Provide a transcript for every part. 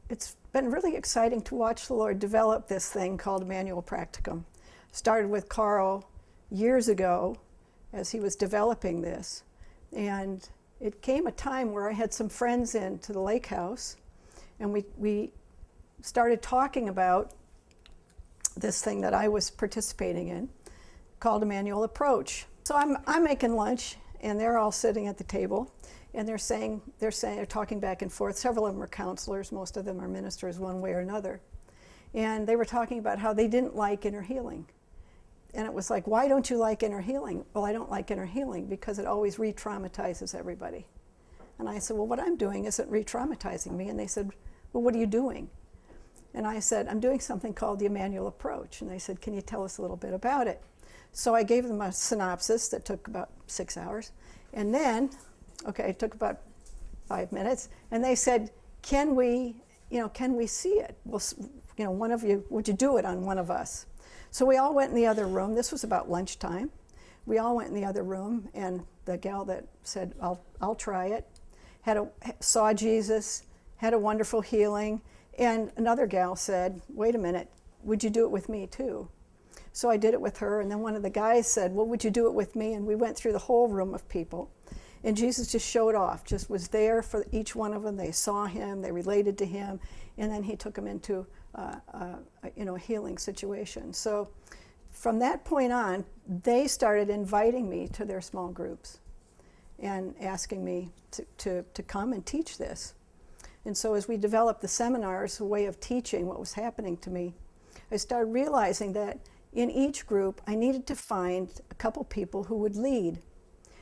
it's been really exciting to watch the Lord develop this thing called Immanuel Practicum. Started with Carl years ago as he was developing this. And it came a time where I had some friends in to the lake house, and we started talking about this thing that I was participating in called Immanuel Approach. So I'm making lunch, and they're all sitting at the table, and they're talking back and forth. Several of them are counselors, most of them are ministers one way or another. And they were talking about how they didn't like inner healing. And it was like, why don't you like inner healing? Well, I don't like inner healing because it always re-traumatizes everybody. And I said, well, what I'm doing isn't re-traumatizing me. And they said, well, what are you doing? And I said, I'm doing something called the Immanuel Approach. And they said, can you tell us a little bit about it? So I gave them a synopsis that took about 6 hours. And then, it took about 5 minutes. And they said, can we see it? Well, one of you, would you do it on one of us? So we all went in the other room. This was about lunchtime. We all went in the other room, and the gal that said, I'll try it, saw Jesus, had a wonderful healing, and another gal said, wait a minute, would you do it with me too? So I did it with her, and then one of the guys said, well, would you do it with me? And we went through the whole room of people, and Jesus just showed off, just was there for each one of them. They saw him, they related to him, and then he took them into a healing situation. So from that point on, they started inviting me to their small groups and asking me to come and teach this. And so as we developed the seminars, a way of teaching what was happening to me, I started realizing that in each group, I needed to find a couple people who would lead.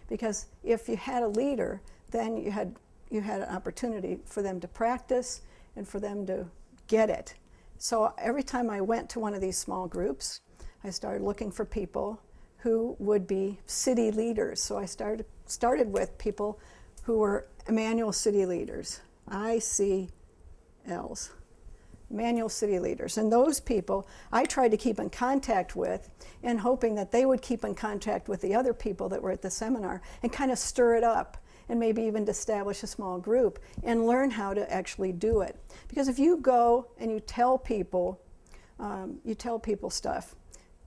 Because if you had a leader, then you had an opportunity for them to practice and for them to get it. So every time I went to one of these small groups, I started looking for people who would be city leaders. So I started with people who were Immanuel city leaders, ICLs, Immanuel city leaders. And those people I tried to keep in contact with, and hoping that they would keep in contact with the other people that were at the seminar and kind of stir it up, and maybe even to establish a small group and learn how to actually do it. Because if you go and you tell people stuff,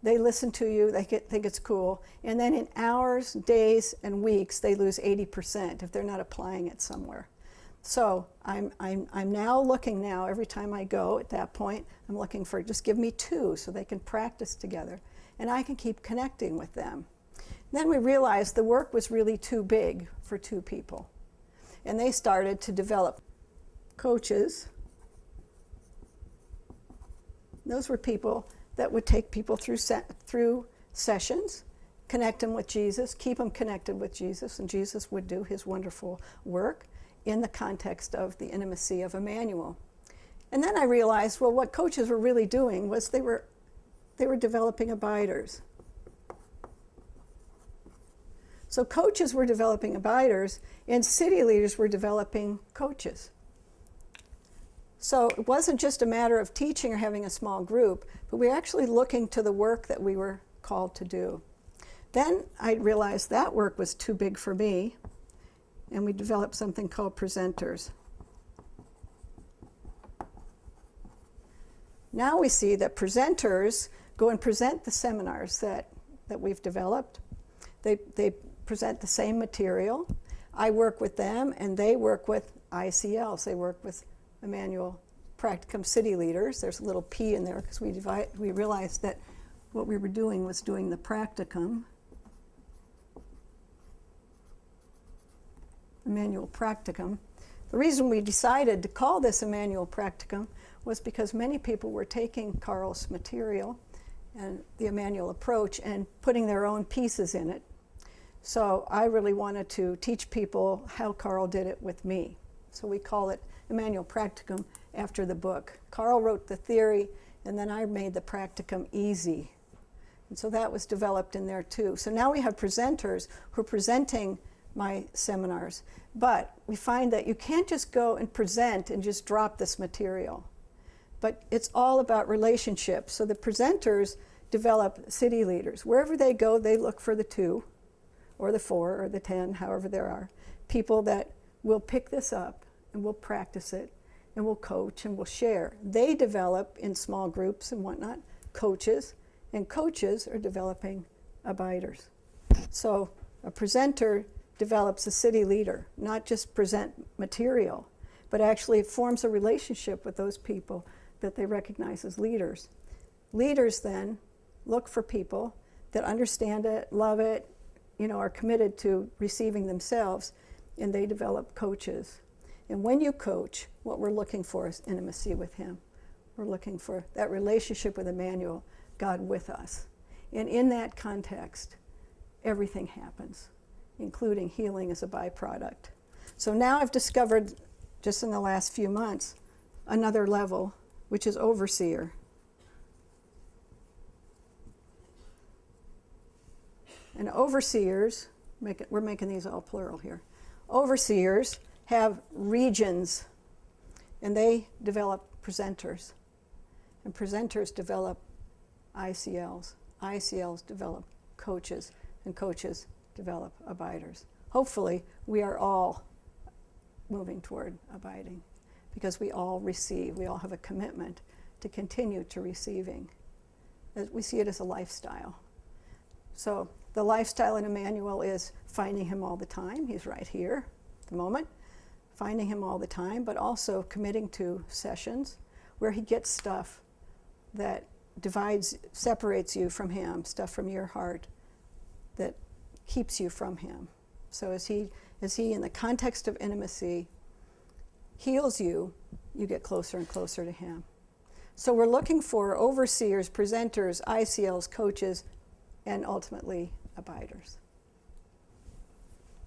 they listen to you, they think it's cool, and then in hours, days, and weeks, they lose 80% if they're not applying it somewhere. So I'm now looking every time I go at that point, I'm looking for, just give me two so they can practice together, and I can keep connecting with them. Then we realized the work was really too big for two people. And they started to develop coaches. Those were people that would take people through sessions, connect them with Jesus, keep them connected with Jesus, and Jesus would do his wonderful work in the context of the intimacy of Immanuel. And then I realized, well, what coaches were really doing was they were developing abiders. So coaches were developing abiders, and city leaders were developing coaches. So it wasn't just a matter of teaching or having a small group, but we were actually looking to the work that we were called to do. Then I realized that work was too big for me, and we developed something called presenters. Now we see that presenters go and present the seminars that we've developed. They present the same material. I work with them, and they work with ICLs. They work with Immanuel Practicum city leaders. There's a little P in there because we realized that what we were doing was doing the practicum. Immanuel Practicum. The reason we decided to call this Immanuel Practicum was because many people were taking Carl's material and the Immanuel Approach and putting their own pieces in it. So I really wanted to teach people how Carl did it with me. So we call it Immanuel Practicum after the book. Carl wrote the theory, and then I made the practicum easy. And so that was developed in there too. So now we have presenters who are presenting my seminars. But we find that you can't just go and present and just drop this material. But it's all about relationships. So the presenters develop city leaders. Wherever they go, they look for the 2 or the 4 or the 10, however there are, people that will pick this up and will practice it and we'll coach and we'll share. They develop in small groups and whatnot, coaches, and coaches are developing abiders. So a presenter develops a city leader, not just present material, but actually forms a relationship with those people that they recognize as leaders. Leaders then look for people that understand it, love it, are committed to receiving themselves, and they develop coaches. And when you coach, what we're looking for is intimacy with him. We're looking for that relationship with Immanuel, God with us. And in that context, everything happens, including healing as a byproduct. So now I've discovered, just in the last few months, another level, which is overseer. And overseers, we're making these all plural here. Overseers have regions, and they develop presenters. And presenters develop ICLs. ICLs develop coaches, and coaches develop abiders. Hopefully, we are all moving toward abiding because we all receive. We all have a commitment to continue to receiving. We see it as a lifestyle. So the lifestyle in Immanuel is finding him all the time. He's right here at the moment. Finding him all the time, but also committing to sessions where he gets stuff that separates you from him, stuff from your heart that keeps you from him. So as he in the context of intimacy heals you, you get closer and closer to him. So we're looking for overseers, presenters, ICLs, coaches, and ultimately abiders.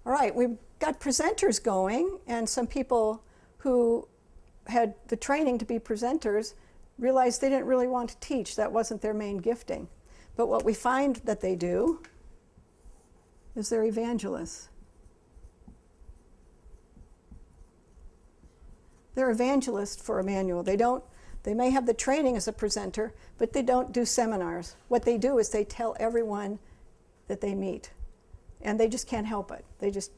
All right, we've got presenters going, and some people who had the training to be presenters realized they didn't really want to teach. That wasn't their main gifting. But what we find that they do is they're evangelists. They're evangelists for Immanuel. They may have the training as a presenter, but they don't do seminars. What they do is they tell everyone that they meet, and they just can't help it. They just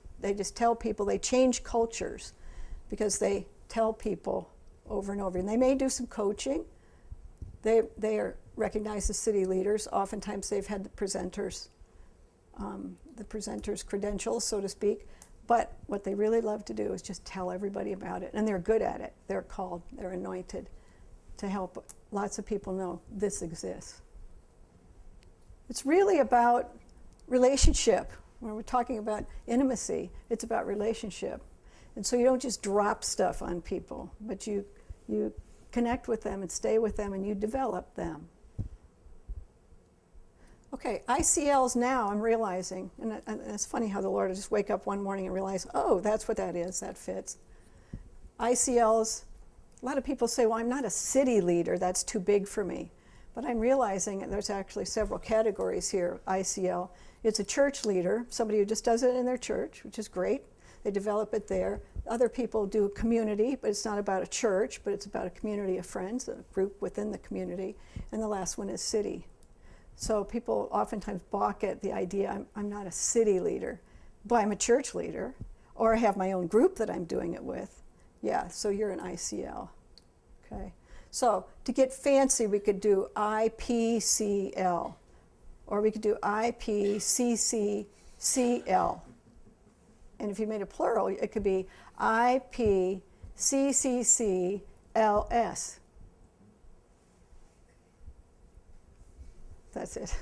tell people. They change cultures because they tell people over and over. And they may do some coaching. They are recognized as city leaders. Oftentimes they've had the presenters' credentials, so to speak. But what they really love to do is just tell everybody about it. And they're good at it. They're called, they're anointed to help lots of people know this exists. It's really about relationship. When we're talking about intimacy, it's about relationship. And so you don't just drop stuff on people, but you connect with them and stay with them and you develop them. Okay, ICLs now I'm realizing, and it's funny how the Lord will just wake up one morning and realize, oh, that's what that is, that fits. ICLs, a lot of people say, well, I'm not a city leader, that's too big for me. But I'm realizing that there's actually several categories here, ICL. It's a church leader, somebody who just does it in their church, which is great. They develop it there. Other people do a community, but it's not about a church, but it's about a community of friends, a group within the community. And the last one is city. So people oftentimes balk at the idea, I'm not a city leader, but I'm a church leader, or I have my own group that I'm doing it with. Yeah, so you're an ICL, okay? So to get fancy, we could do IPCL, or we could do IPCCCL. And if you made a plural, it could be IPCCCLS. That's it.